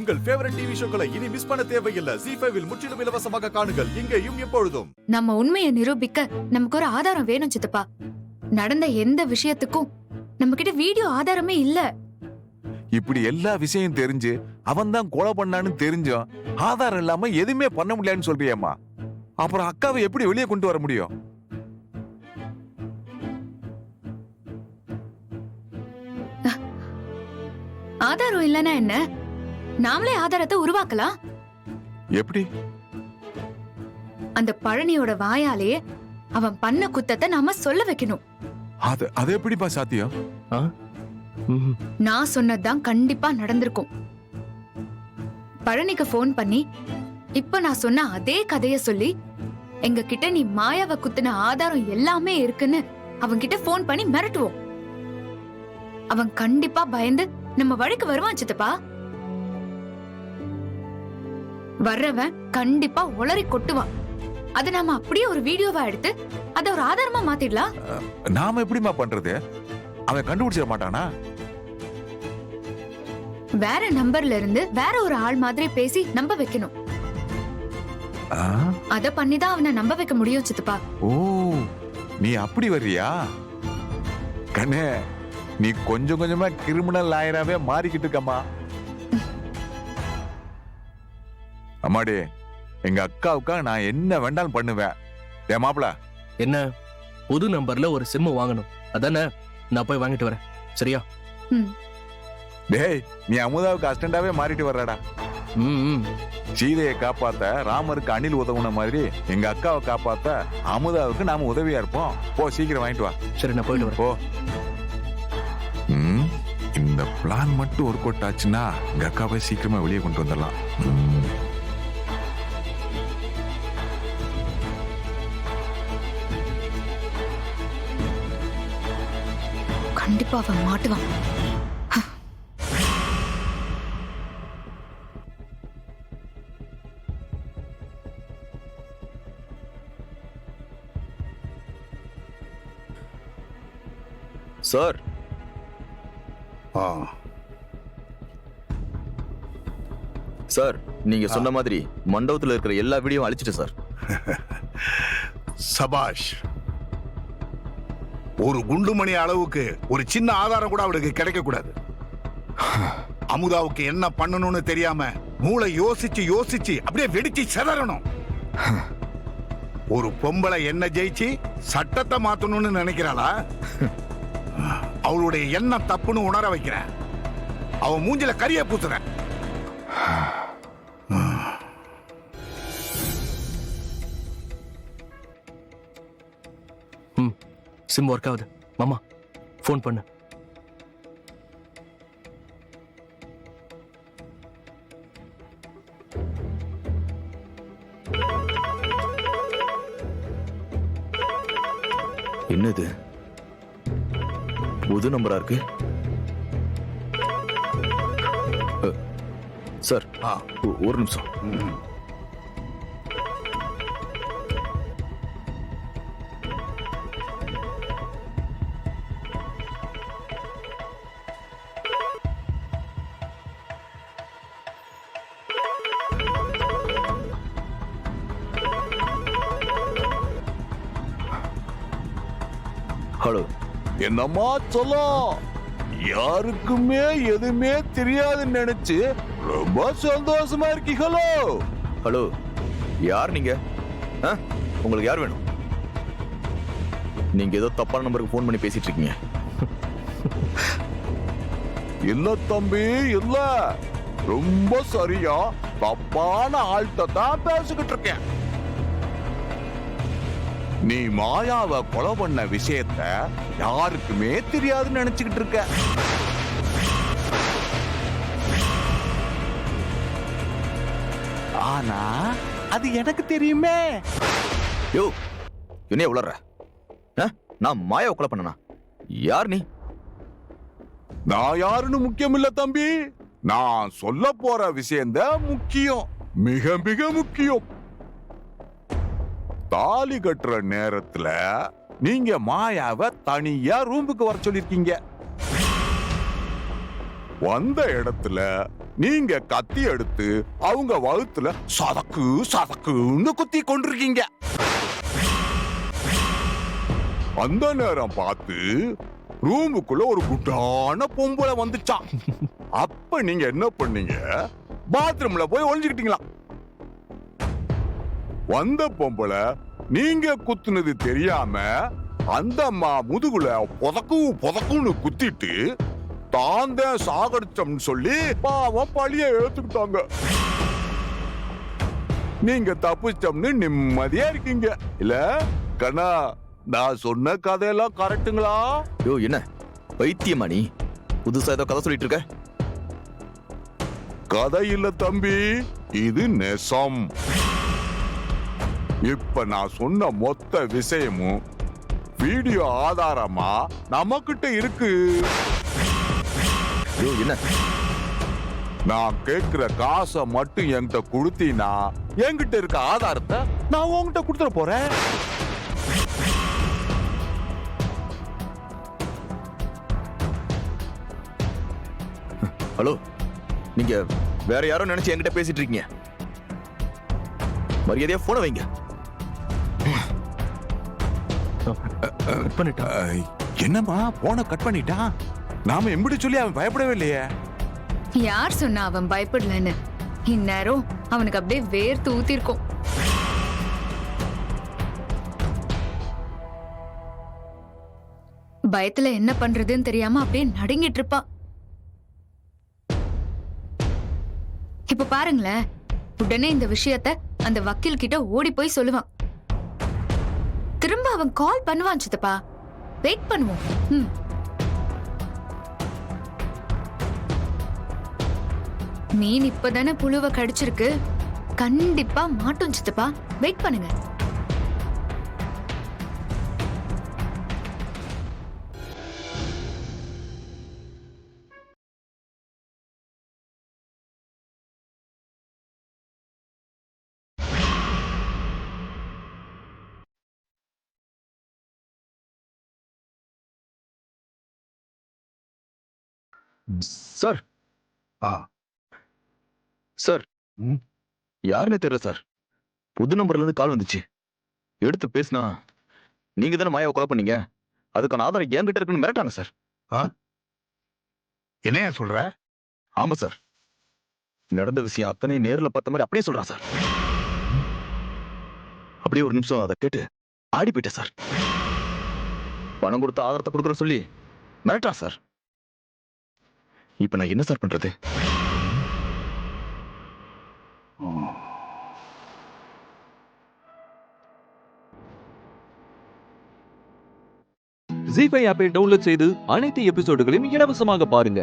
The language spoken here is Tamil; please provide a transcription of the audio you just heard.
உங்கள் ஃபேவரட் டிவி ஷோக்களை இனி மிஸ் பண்ண தேவையில்லை. ZEE5 இல் முற்றிலும் இலவசமாக காணுங்கள். இங்கேயும் எப்பொழுதும். நம்ம உண்மையை நிரூபிக்க நமக்கு ஒரு ஆதாரம் வேணும் சித்தப்பா. நடந்த எந்த விஷயத்துக்கும் நம்ம கிட்ட வீடியோ ஆதாரமே இல்ல. இப்படி எல்லா விஷயம் தெரிஞ்சு அவன் தான் கொலை பண்ணான்னு தெரிஞ்சும் ஆதாரம் இல்லாம எதுவுமே பண்ண முடியலன்னு சொல்றியம்மா. அப்புறம் அக்காவை எப்படி வெளியே கொண்டு வர முடியும்? ஆதாரம் இல்லனா என்ன? நாமளே ஆதாரத்தை உருவாக்கலாம். எப்படி? அந்த பழனியோட வாயாலேயே அவன் பண்ண குத்தத்தை நாம சொல்ல வைக்கணும். அது எப்படிப்பா சாத்தியம்? நான் சொன்னதுதான் கண்டிப்பா நடந்திருக்கும். பழனிக்கு போன் பண்ணி இப்ப நான் சொன்ன அதே கதைய சொல்லி எங்க கிட்ட நீ மாயாவை குத்துன ஆதாரம் எல்லாமே இருக்குன்னு அவன் கிட்ட போன் பண்ணி மிரட்டுவோம். அவன் கண்டிப்பா பயந்து நம்ம வழிக்கு வருவான் சித்தப்பா. வர்றவன் கண்டிப்பா உளறி கொட்டுவான். அத நாம அப்படியே ஒரு வீடியோவா எடுத்து அத ஒரு ஆதாரமா மாத்திடலாம். நாம எப்படிமா பண்றது? அவன் கண்டுபிடிச்சிட மாட்டானா? வேற நம்பர்ல இருந்து வேற ஒரு ஆள் மாதிரி பேசி நம்ப வைக்கணும். அத பண்ணிதான் அவனை நம்ப வைக்க முடியும் சித்தப்பா. ஓ, நீ அப்படி வர்றியா? கண்ணே, நீ கொஞ்சம் கொஞ்சமா கிரிமினல் லாயராவே மாறிக்கிட்டு இருக்கம்மா. அம்மாடி, எங்க அக்காவுக்கா நான் என்ன வேண்டாலும் பண்ணுவேன். ஏ மாப்பிள, என்ன புது நம்பர்ல ஒரு சிம் வாங்கணும் அதானே? நான் போய் வாங்கிட்டு வரேன், சரியா? டேய், நீ அமுதாவுக்கு அசிஸ்டண்டாவே மாறிட்டு வர்றடா. சீதையை காப்பாத்த ராமருக்கு அணில் உதவுன மாதிரி எங்க அக்காவை காப்பாத்த அமுதாவுக்கு நாம உதவியா இருப்போம். போ, சீக்கிரம் வாங்கிட்டு வா. சரி, நான் போயிட்டு வரேன். போ. இந்த பிளான் மட்டும் ஒர்க் அவுட் ஆச்சுன்னா எங்க அக்காவை சீக்கிரமா வெளியே கொண்டு வந்துடலாம். கண்டிப்பா அவன் மாட்டுவான். சார், சார், நீங்க சொன்ன மாதிரி மண்டபத்தில் இருக்கிற எல்லா வீடியோவும் அழிச்சிட்டு சார். சபாஷ். ஒரு குண்டுமணி அளவுக்கு ஒரு சின்ன ஆதாரம் கூட அவளுக்கு கிடைக்க கூடாது. அமுதாவுக்கு என்ன பண்ணணும்னு தெரியாம மூளை யோசிச்சு யோசிச்சு அப்படியே வெடிச்சு செதறணும். ஒரு பொம்பளை என்ன ஜெயிச்சு சட்டத்தை மாத்தணும்னு நினைக்கிறாளா? அவளுடைய எண்ணம் தப்புன்னு உணர வைக்கிறேன். அவன் மூஞ்சில கரிய பூத்துறேன். சிம் ஒர்க் ஆகுது. மாமா, ஃபோன் பண்ணு. என்னது புது நம்பரா இருக்கு? சார், ஒரு நிமிஷம். ஹலோ. என்னம்மா சொல்லும்? யாருக்குமே எதுவுமே தெரியாதுன்னு நினைச்சு ரொம்ப சந்தோஷமா இருக்கீங்களோ? ஹலோ, யார் நீங்க? உங்களுக்கு யார் வேணும்? நீங்க ஏதோ தப்பான நம்பருக்கு ஃபோன் பண்ணி பேசிட்டு இருக்கீங்க. இல்ல தம்பி, இல்ல. ரொம்ப சரியா தப்பான ஆள்கிட்ட தான் பேசிக்கிட்டு இருக்கேன். நீ மாயாவை கொலை பண்ண விஷயத்த யாருக்குமே தெரியாதுன்னு நினைச்சுக்கிட்டு இருக்க. ஆனா அது எனக்கு தெரியுமே. யோ, என்ன உளற? நான் மாயாவை கொலை பண்ணனா? யார் நீ? நான் யாருன்னு முக்கியம் இல்ல தம்பி. நான் சொல்ல போற விஷயம்தான் முக்கியம். மிக மிக முக்கியம். தாலி கட்டுற நேரத்துல நீங்க மாயாவை தனியா ரூமுக்கு வர சொல்லிருக்கீங்க. வந்த இடத்துல நீங்க கத்தி எடுத்து அவங்க வகுத்துல சதக்கு சதக்குன்னு குத்தி கொண்டிருக்கீங்க. அந்த நேரம் பார்த்து ரூமுக்குள்ள ஒரு குட்டான பொம்பளை வந்துச்சான். அப்ப நீங்க என்ன பண்ணீங்க? பாத்ரூம்ல போய் ஒளிஞ்சுக்கிட்டீங்களா? வந்த பொம்பளை நீங்க குத்துனது தெரியாம அந்த அம்மா முதுகுல புதக்கு புதக்குன்னு குத்திட்டு தாந்த சாகடிச்சோம்னு சொல்லி பாவம் பழிய ஏத்துக்கிட்டாங்க. நீங்க தப்பிச்சோம்னு நிம்மதியா இருக்கீங்க இல்ல கண்ணா? நான் சொன்ன கதையெல்லாம் கரெக்டுங்களா? யோ என்ன பைத்தியமா நீ? புதுசா ஏதோ கதை சொல்லிட்டு இருக்க. கதை இல்ல தம்பி, இது நெசம். இப்ப நான் சொன்ன மொத்த விஷயமும் வீடியோ ஆதாரமா நமக்கிட்ட இருக்கு. யோ என்ன? நான் கேக்குற காசை மட்டும் என்கிட்ட கொடுத்தீனா என்கிட்ட இருக்க ஆதாரத்தை நான் உன்கிட்ட கொடுத்துட போறேன். ஹலோ, நீங்க வேற யாரோ நினைச்சு என்கிட்ட பேசிட்டு இருக்கீங்க. மரியாதையா போன வைங்க. கட் பண்ணிட்டா. என்னம்மா போன கட் பண்ணிட்டான்? நாம எப்படி சொல்லி அவன் பயப்படவே இல்லையே. யார் சொன்னா அவன் பயப்படலன்னு? இந்நேரம் அவனுக்கு அப்படியே வேர்த்து ஊத்திருக்கும். பயத்துல என்ன பண்றதுன்னு தெரியாம அப்படியே நடுங்கிட்டு இருப்பான். இப்ப பாருங்களேன், உடனே இந்த விஷயத்த அந்த வக்கீல் கிட்ட ஓடி போய் சொல்லுவான். திரும்ப அவன் கால் பண்ணுவான். சித்தப்பா, வெயிட் பண்ணுவோம். மீன் இப்பதானே புழுவை கடிச்சிருக்கு, கண்டிப்பா மாட்டோம் சித்தப்பா, வெயிட் பண்ணுங்க. சார். ஆ. சார். ம். யாருன்னு தெரியல சார். புது நம்பர்ல இருந்து கால் வந்துச்சு. எடுத்து பேசினா நீங்க தானே மாயாவை கொலை பண்ணீங்க, அதுக்கான ஆதாரம் என்கிட்ட இருக்குன்னு மிரட்டாங்க சார். என்னையா சொல்ற? ஆமா சார், நடந்த விஷயம் அத்தனை நேர்ல பார்த்த மாதிரி அப்படியே சொல்றான் சார். அப்படியே ஒரு நிமிஷம் அதை கேட்டு ஆடி போயிட்டேன் சார். பணம் கொடுத்த ஆதாரத்தை கொடுக்குற சொல்லி மிரட்டான் சார். இப்ப நான் என்ன சார் பண்றது? ஜீ5 ஆப்பை டவுன்லோட் செய்து அனைத்து எபிசோடுகளையும் இலவசமாக பாருங்க.